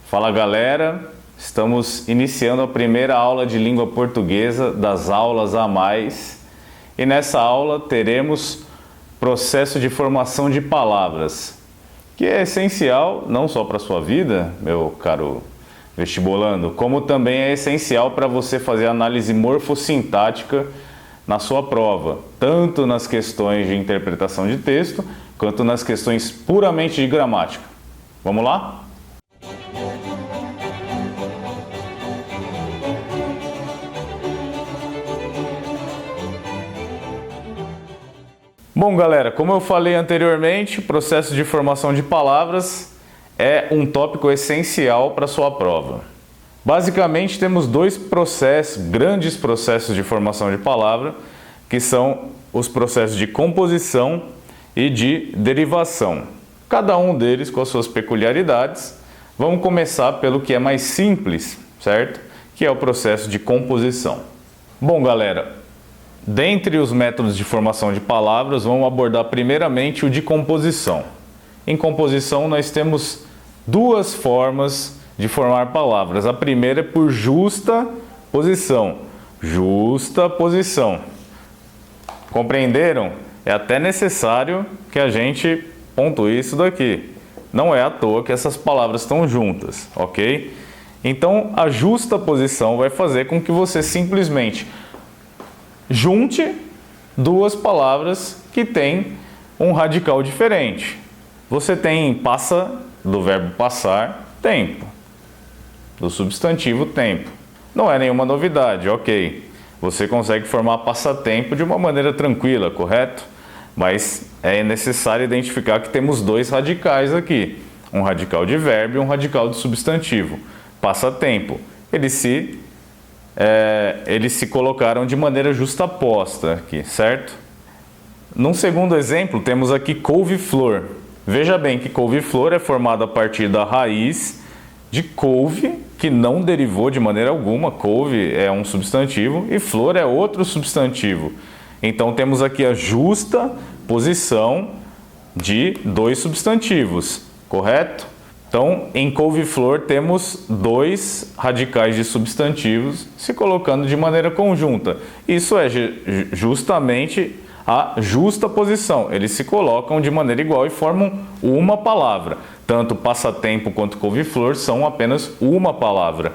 Fala galera, estamos iniciando a primeira aula de língua portuguesa das aulas a mais e nessa aula teremos processo de formação de palavras, que é essencial não só para a sua vida, meu caro vestibulando, como também é essencial para você fazer análise morfossintática na sua prova, tanto nas questões de interpretação de texto, quanto nas questões puramente de gramática. Vamos lá? Bom, galera, como eu falei anteriormente, o processo de formação de palavras é um tópico essencial para a sua prova. Basicamente, temos dois grandes processos de formação de palavra, que são os processos de composição e de derivação. Cada um deles com as suas peculiaridades. Vamos começar pelo que é mais simples, certo? Que é o processo de composição. Bom, galera, dentre os métodos de formação de palavras, vamos abordar primeiramente o de composição. Em composição, nós temos duas formas de formar palavras. A primeira é por justa posição. Justa posição. Compreenderam? É até necessário que a gente pontue isso daqui. Não é à toa que essas palavras estão juntas, ok? Então, a justa posição vai fazer com que você simplesmente junte duas palavras que têm um radical diferente. Você tem passa, do verbo passar, tempo. Do substantivo tempo. Não é nenhuma novidade, ok. Você consegue formar passatempo de uma maneira tranquila, correto? Mas é necessário identificar que temos dois radicais aqui. Um radical de verbo e um radical de substantivo. Passatempo. Eles se colocaram de maneira justaposta aqui, certo? Num segundo exemplo, temos aqui couve-flor. Veja bem que couve-flor é formada a partir da raiz de couve, que não derivou de maneira alguma. Couve é um substantivo e flor é outro substantivo. Então temos aqui a justa posição de dois substantivos, correto? Então, em couve-flor temos dois radicais de substantivos se colocando de maneira conjunta. Isso é justamente a justa posição. Eles se colocam de maneira igual e formam uma palavra. Tanto passatempo quanto couve-flor são apenas uma palavra.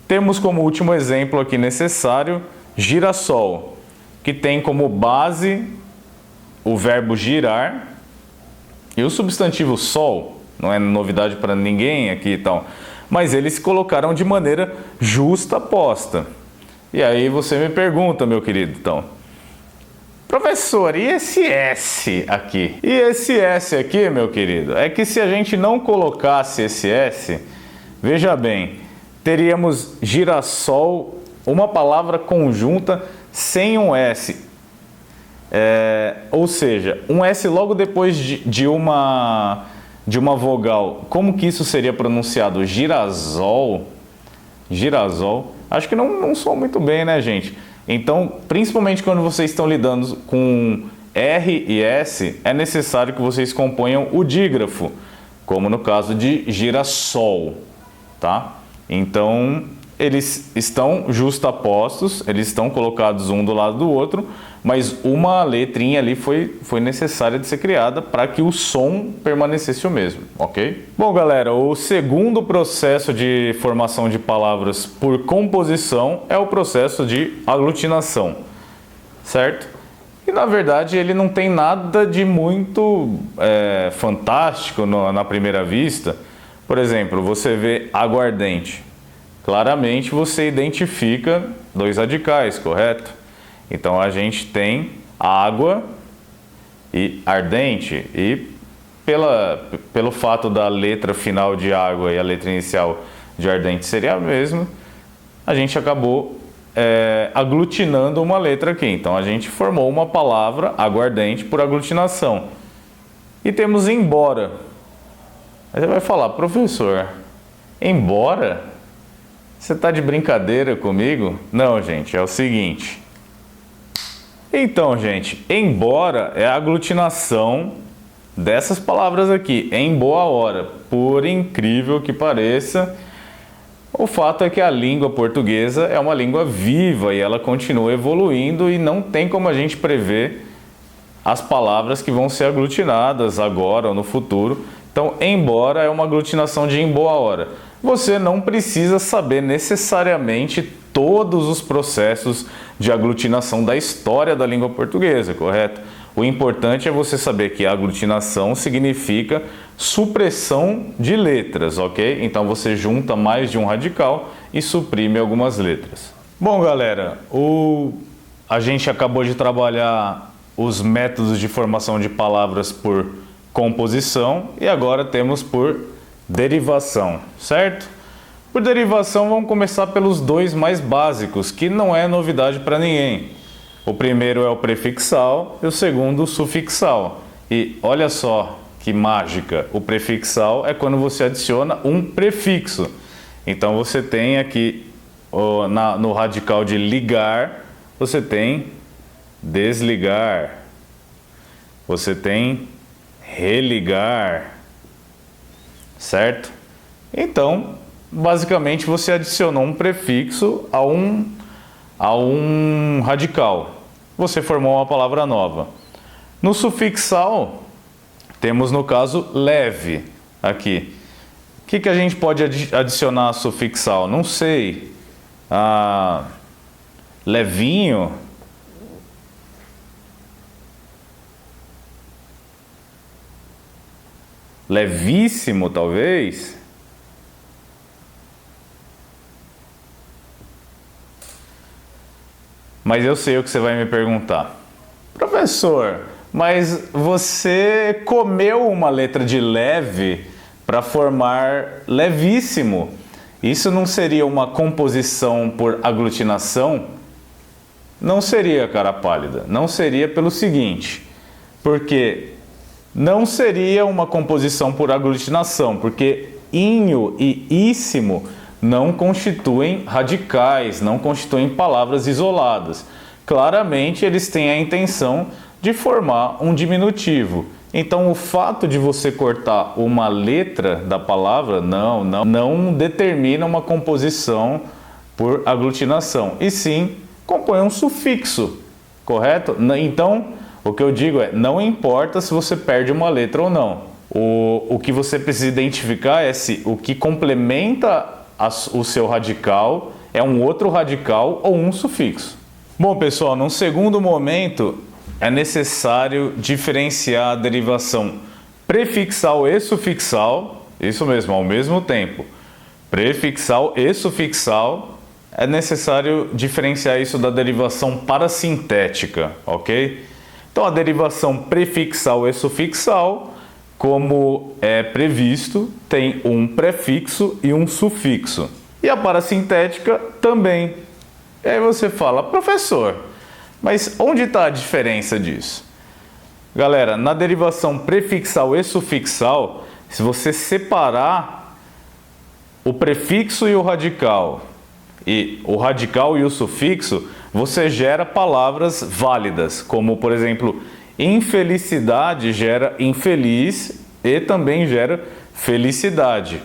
Temos como último exemplo aqui necessário girassol, que tem como base o verbo girar e o substantivo sol. Não é novidade para ninguém aqui e tal. Mas eles se colocaram de maneira justaposta. E aí você me pergunta, meu querido, então, professor, e esse S aqui? E esse S aqui, meu querido, é que se a gente não colocasse esse S, veja bem, teríamos girassol, uma palavra conjunta sem um S. Ou seja, um S logo depois de uma vogal. Como que isso seria pronunciado? Girasol? Girasol? Acho que não soa muito bem, né, gente? Então, principalmente quando vocês estão lidando com R e S, é necessário que vocês componham o dígrafo, como no caso de girassol, tá? Então, eles estão justapostos, eles estão colocados um do lado do outro, mas uma letrinha ali foi necessária de ser criada para que o som permanecesse o mesmo, ok? Bom, galera, o segundo processo de formação de palavras por composição é o processo de aglutinação, certo? E, na verdade, ele não tem nada de muito fantástico na primeira vista. Por exemplo, você vê aguardente. Claramente você identifica dois radicais, correto? Então a gente tem água e ardente, e pelo fato da letra final de água e a letra inicial de ardente seria a mesma, a gente acabou aglutinando uma letra aqui. Então a gente formou uma palavra aguardente por aglutinação. E temos embora. Aí você vai falar, professor, embora? Você está de brincadeira comigo? Não, gente, é o seguinte. Então, gente, embora é a aglutinação dessas palavras aqui, em boa hora. Por incrível que pareça, o fato é que a língua portuguesa é uma língua viva e ela continua evoluindo e não tem como a gente prever as palavras que vão ser aglutinadas agora ou no futuro. Então, embora é uma aglutinação de em boa hora. Você não precisa saber necessariamente todos os processos de aglutinação da história da língua portuguesa, correto? O importante é você saber que a aglutinação significa supressão de letras, ok? Então você junta mais de um radical e suprime algumas letras. Bom, galera, a gente acabou de trabalhar os métodos de formação de palavras por composição e agora temos por derivação, certo? Por derivação, vamos começar pelos dois mais básicos, que não é novidade para ninguém. O primeiro é o prefixal e o segundo o sufixal. E olha só que mágica, o prefixal é quando você adiciona um prefixo. Então você tem aqui no radical de ligar, você tem desligar, você tem religar, certo? Então, basicamente você adicionou um prefixo a um radical. Você formou uma palavra nova. No sufixal, temos no caso leve aqui. O que a gente pode adicionar a sufixal? Não sei. Levinho. Levíssimo, talvez. Mas eu sei o que você vai me perguntar. Professor, mas você comeu uma letra de leve para formar levíssimo. Isso não seria uma composição por aglutinação? Não seria, cara pálida. Não seria pelo seguinte. Porque não seria uma composição por aglutinação, porque inho e íssimo não constituem radicais, não constituem palavras isoladas. Claramente, eles têm a intenção de formar um diminutivo. Então, o fato de você cortar uma letra da palavra não determina uma composição por aglutinação, e sim compõe um sufixo, correto? Então, o que eu digo é, não importa se você perde uma letra ou não. O que você precisa identificar é se o que complementa o seu radical é um outro radical ou um sufixo. Bom, pessoal, num segundo momento é necessário diferenciar a derivação prefixal e sufixal, isso mesmo, ao mesmo tempo. Prefixal e sufixal, é necessário diferenciar isso da derivação parasintética, ok? Então, a derivação prefixal e sufixal, como é previsto, tem um prefixo e um sufixo. E a parasintética também. E aí você fala, professor, mas onde está a diferença disso? Galera, na derivação prefixal e sufixal, se você separar o prefixo e o radical e o sufixo, você gera palavras válidas, como por exemplo, infelicidade gera infeliz e também gera felicidade.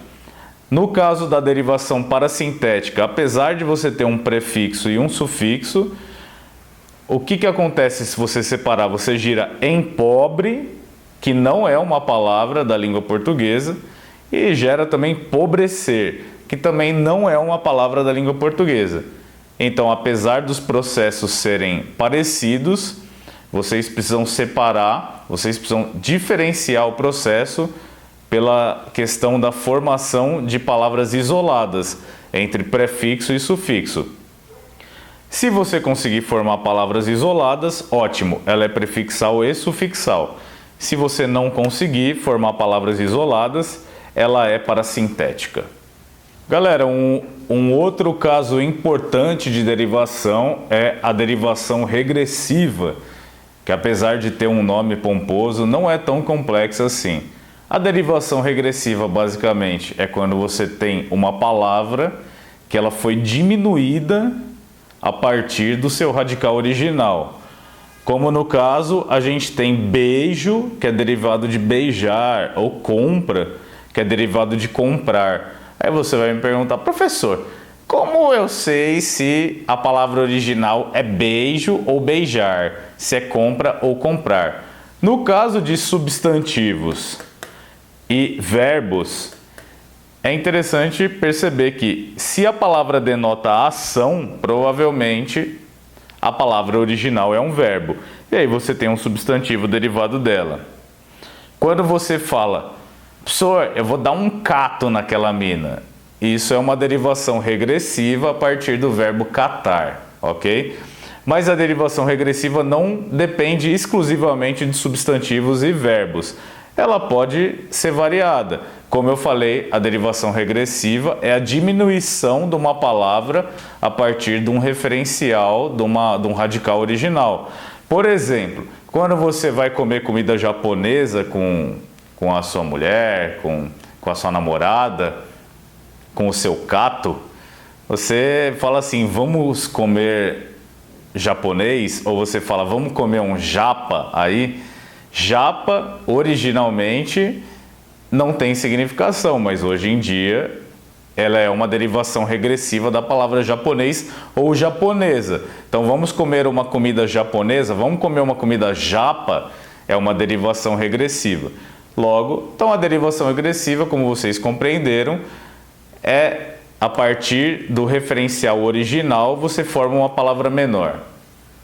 No caso da derivação parasintética, apesar de você ter um prefixo e um sufixo, o que acontece se você separar? Você gira em pobre, que não é uma palavra da língua portuguesa, e gera também pobrecer, que também não é uma palavra da língua portuguesa. Então, apesar dos processos serem parecidos, vocês precisam separar, vocês precisam diferenciar o processo pela questão da formação de palavras isoladas entre prefixo e sufixo. Se você conseguir formar palavras isoladas, ótimo, ela é prefixal e sufixal. Se você não conseguir formar palavras isoladas, ela é parasintética. Galera, um outro caso importante de derivação é a derivação regressiva, que apesar de ter um nome pomposo, não é tão complexa assim. A derivação regressiva, basicamente, é quando você tem uma palavra que ela foi diminuída a partir do seu radical original. Como no caso, a gente tem beijo, que é derivado de beijar, ou compra, que é derivado de comprar. Aí você vai me perguntar, professor, como eu sei se a palavra original é beijo ou beijar, se é compra ou comprar? No caso de substantivos e verbos, é interessante perceber que se a palavra denota ação, provavelmente a palavra original é um verbo. E aí você tem um substantivo derivado dela. Quando você fala, professor, eu vou dar um cato naquela mina. Isso é uma derivação regressiva a partir do verbo catar, ok? Mas a derivação regressiva não depende exclusivamente de substantivos e verbos. Ela pode ser variada. Como eu falei, a derivação regressiva é a diminuição de uma palavra a partir de um referencial, de um radical original. Por exemplo, quando você vai comer comida japonesa com a sua mulher, com a sua namorada, com o seu cato, você fala assim, vamos comer japonês, ou você fala, vamos comer um japa aí. Japa, originalmente, não tem significação, mas hoje em dia ela é uma derivação regressiva da palavra japonês ou japonesa. Então vamos comer uma comida japonesa, vamos comer uma comida japa, é uma derivação regressiva. Logo, então a derivação regressiva, como vocês compreenderam, é a partir do referencial original você forma uma palavra menor.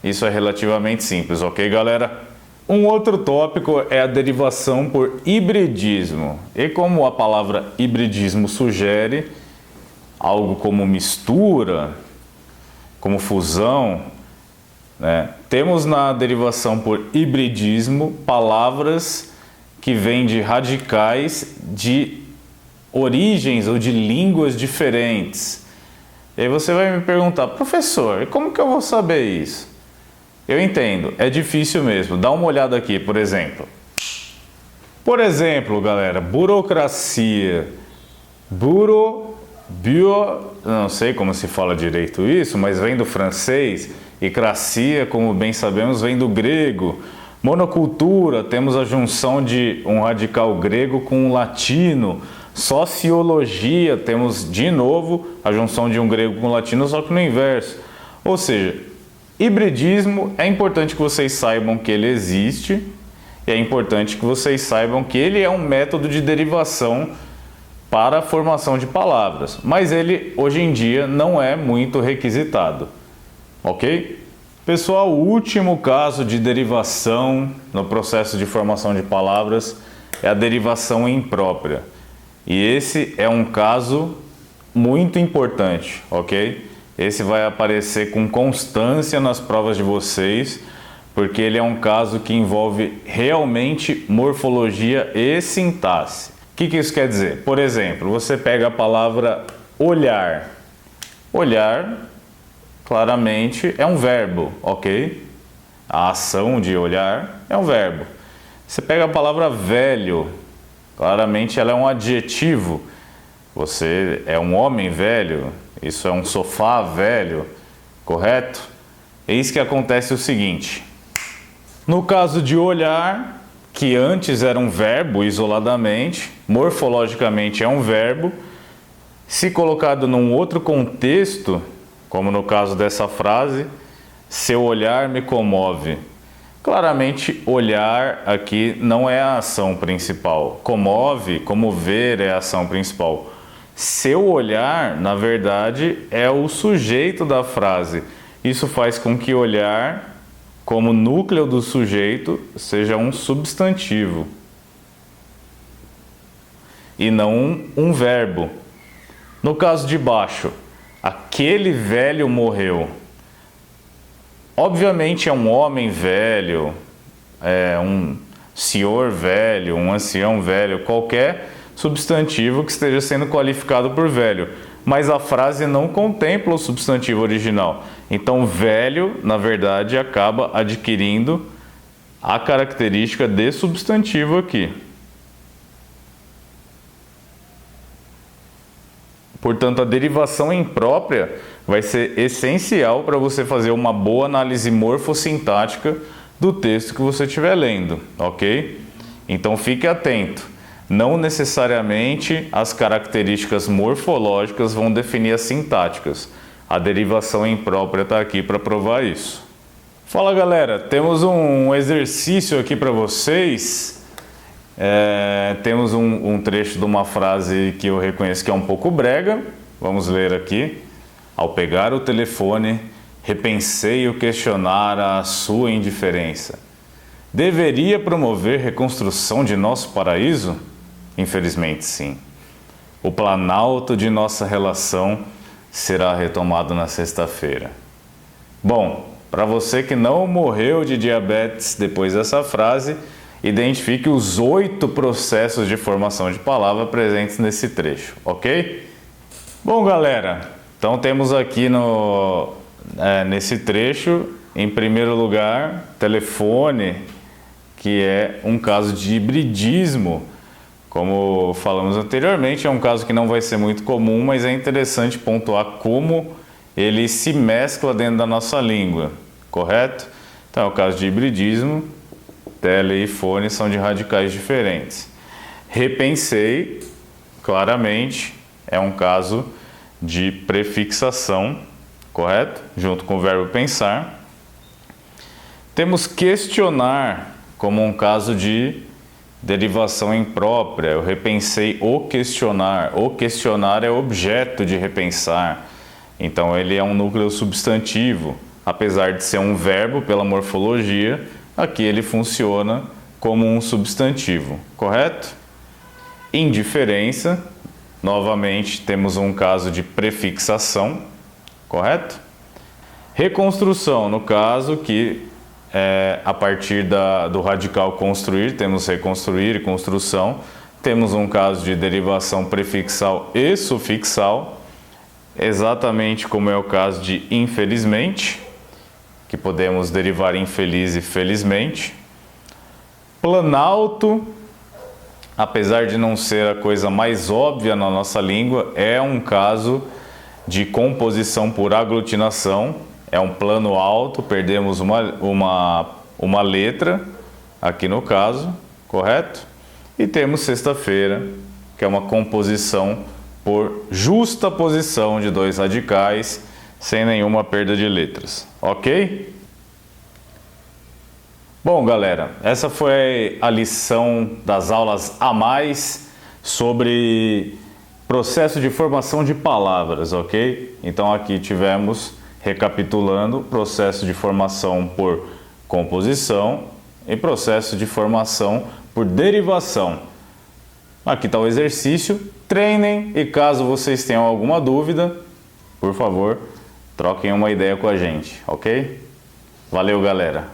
Isso é relativamente simples, ok, galera? Um outro tópico é a derivação por hibridismo. E como a palavra hibridismo sugere, algo como mistura, como fusão, né? Temos na derivação por hibridismo palavras que vêm de radicais de origens ou de línguas diferentes. E aí você vai me perguntar, professor, como que eu vou saber isso? Eu entendo, é difícil mesmo. Dá uma olhada aqui, por exemplo. Por exemplo, galera, burocracia. Não sei como se fala direito isso, mas vem do francês. E cracia, como bem sabemos, vem do grego. Monocultura, temos a junção de um radical grego com um latino. Sociologia, temos de novo a junção de um grego com um latino, só que no inverso. Ou seja, hibridismo, é importante que vocês saibam que ele existe e é importante que vocês saibam que ele é um método de derivação para a formação de palavras, mas ele hoje em dia não é muito requisitado, ok? Pessoal, o último caso de derivação no processo de formação de palavras é a derivação imprópria, e esse é um caso muito importante, ok? Esse vai aparecer com constância nas provas de vocês, porque ele é um caso que envolve realmente morfologia e sintaxe. O que isso quer dizer? Por exemplo, você pega a palavra olhar. Olhar, claramente, é um verbo, ok? A ação de olhar é um verbo. Você pega a palavra velho, claramente ela é um adjetivo. Você é um homem velho. Isso é um sofá velho, correto? Eis que acontece o seguinte. No caso de olhar, que antes era um verbo isoladamente, morfologicamente é um verbo, se colocado num outro contexto, como no caso dessa frase, seu olhar me comove. Claramente, olhar aqui não é a ação principal. Comove, comover é a ação principal. Seu olhar, na verdade, é o sujeito da frase. Isso faz com que olhar, como núcleo do sujeito, seja um substantivo e não um verbo. No caso de baixo, aquele velho morreu. Obviamente é um homem velho, é um senhor velho, um ancião velho, qualquer substantivo que esteja sendo qualificado por velho, mas a frase não contempla o substantivo original. Então, velho, na verdade, acaba adquirindo a característica de substantivo aqui. Portanto, a derivação imprópria vai ser essencial para você fazer uma boa análise morfossintática do texto que você estiver lendo, ok? Então fique atento. Não necessariamente as características morfológicas vão definir as sintáticas. A derivação imprópria está aqui para provar isso. Fala galera, temos um exercício aqui para vocês. Temos um trecho de uma frase que eu reconheço que é um pouco brega. Vamos ler aqui. Ao pegar o telefone, repensei o questionar a sua indiferença. Deveria promover reconstrução de nosso paraíso? Infelizmente sim. O planalto de nossa relação será retomado na sexta-feira. Bom, para você que não morreu de diabetes depois dessa frase, identifique os 8 processos de formação de palavra presentes nesse trecho, ok? Bom, galera, então temos aqui nesse trecho, em primeiro lugar, telefone, que é um caso de hibridismo. Como falamos anteriormente, é um caso que não vai ser muito comum, mas é interessante pontuar como ele se mescla dentro da nossa língua, correto? Então é o caso de hibridismo, tele e fone são de radicais diferentes. Repensei, claramente, é um caso de prefixação, correto? Junto com o verbo pensar. Temos questionar como um caso de derivação imprópria. Eu repensei o questionar. O questionar é objeto de repensar. Então ele é um núcleo substantivo. Apesar de ser um verbo pela morfologia, aqui ele funciona como um substantivo, correto? Indiferença, novamente temos um caso de prefixação, correto? Reconstrução, no caso que a partir do radical construir, temos reconstruir e construção, temos um caso de derivação prefixal e sufixal, exatamente como é o caso de infelizmente, que podemos derivar infeliz e felizmente. Planalto, apesar de não ser a coisa mais óbvia na nossa língua, é um caso de composição por aglutinação. É um plano alto, perdemos uma letra, aqui no caso, correto? E temos sexta-feira, que é uma composição por justa posição de 2 radicais, sem nenhuma perda de letras, ok? Bom, galera, essa foi a lição das aulas a mais sobre processo de formação de palavras, ok? Então aqui tivemos, recapitulando, processo de formação por composição e processo de formação por derivação. Aqui está o exercício, treinem e caso vocês tenham alguma dúvida, por favor, troquem uma ideia com a gente, ok? Valeu, galera!